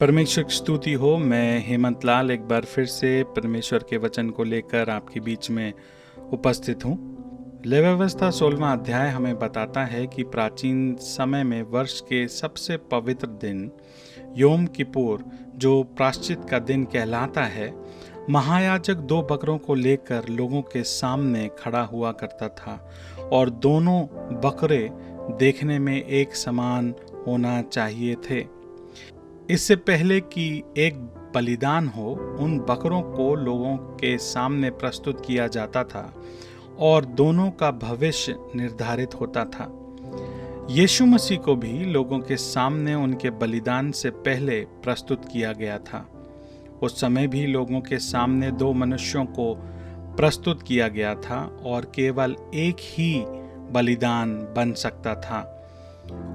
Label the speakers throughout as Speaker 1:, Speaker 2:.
Speaker 1: परमेश्वर की स्तुति हो। मैं हेमंत लाल एक बार फिर से परमेश्वर के वचन को लेकर आपके बीच में उपस्थित हूँ। लेवी व्यवस्था 16वां अध्याय हमें बताता है कि प्राचीन समय में वर्ष के सबसे पवित्र दिन योम किपुर, जो प्रायश्चित का दिन कहलाता है, महायाजक 2 बकरों को लेकर लोगों के सामने खड़ा हुआ करता था और दोनों बकरे देखने में एक समान होना चाहिए थे। इससे पहले कि एक बलिदान हो, उन बकरों को लोगों के सामने प्रस्तुत किया जाता था और दोनों का भविष्य निर्धारित होता था। यीशु मसीह को भी लोगों के सामने उनके बलिदान से पहले प्रस्तुत किया गया था। उस समय भी लोगों के सामने 2 मनुष्यों को प्रस्तुत किया गया था और केवल एक ही बलिदान बन सकता था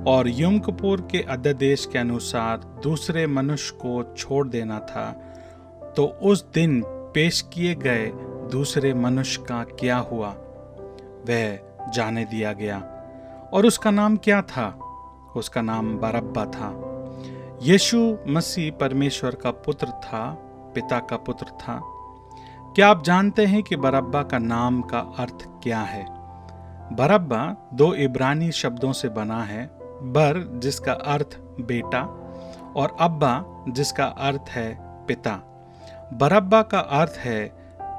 Speaker 1: और यम किपुर के अध्यादेश के अनुसार दूसरे मनुष्य को छोड़ देना था। तो उस दिन पेश किए गए दूसरे मनुष्य का क्या हुआ, वह जाने दिया गया। और उसका नाम क्या था? उसका नाम बरअब्बा था। यीशु मसीह परमेश्वर का पुत्र था, पिता का पुत्र था। क्या आप जानते हैं कि बरअब्बा का नाम का अर्थ क्या है? बरअब्बा 2 इब्रानी शब्दों से बना है। बर, जिसका अर्थ बेटा, और अब्बा, जिसका अर्थ है पिता। बरअब्बा का अर्थ है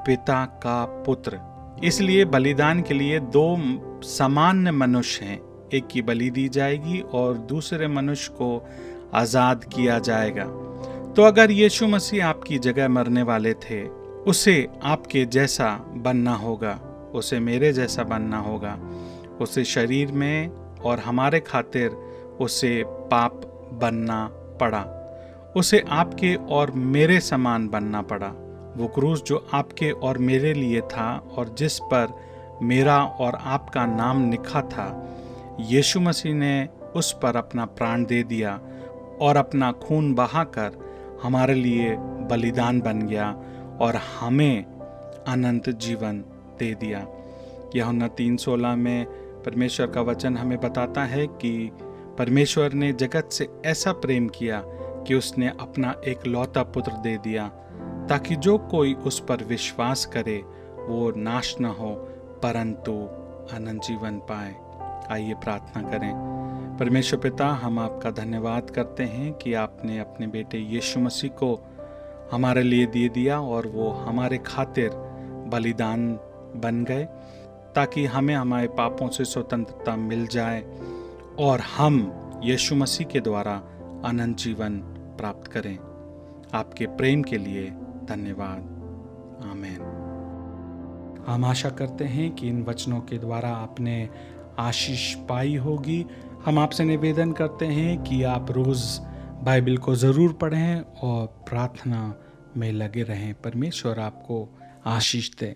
Speaker 1: पिता का पुत्र। इसलिए बलिदान के लिए 2 सामान्य मनुष्य हैं। एक की बलि दी जाएगी और दूसरे मनुष्य को आजाद किया जाएगा। तो अगर यीशु मसीह आपकी जगह मरने वाले थे, उसे आपके जैसा बनना होगा, उसे मेरे जैसा बनना होगा। उसे शरीर में और हमारे खातिर उसे पाप बनना पड़ा। उसे आपके और मेरे समान बनना पड़ा। वो क्रूस जो आपके और मेरे लिए था और जिस पर मेरा और आपका नाम लिखा था, यीशु मसीह ने उस पर अपना प्राण दे दिया और अपना खून बहाकर हमारे लिए बलिदान बन गया और हमें अनंत जीवन दे दिया। यूहन्ना 3:16 में परमेश्वर का वचन हमें बताता है कि परमेश्वर ने जगत से ऐसा प्रेम किया कि उसने अपना एक लौता पुत्र दे दिया, ताकि जो कोई उस पर विश्वास करे वो नाश न हो परंतु अनंत जीवन पाए। आइए प्रार्थना करें। परमेश्वर पिता, हम आपका धन्यवाद करते हैं कि आपने अपने बेटे यीशु मसीह को हमारे लिए दे दिया और वो हमारे खातिर बलिदान बन गए, ताकि हमें हमारे पापों से स्वतंत्रता मिल जाए और हम यीशु मसीह के द्वारा अनंत जीवन प्राप्त करें। आपके प्रेम के लिए धन्यवाद। आमीन। हम आशा करते हैं कि इन वचनों के द्वारा आपने आशीष पाई होगी। हम आपसे निवेदन करते हैं कि आप रोज़ बाइबल को ज़रूर पढ़ें और प्रार्थना में लगे रहें। परमेश्वर आपको आशीष दे।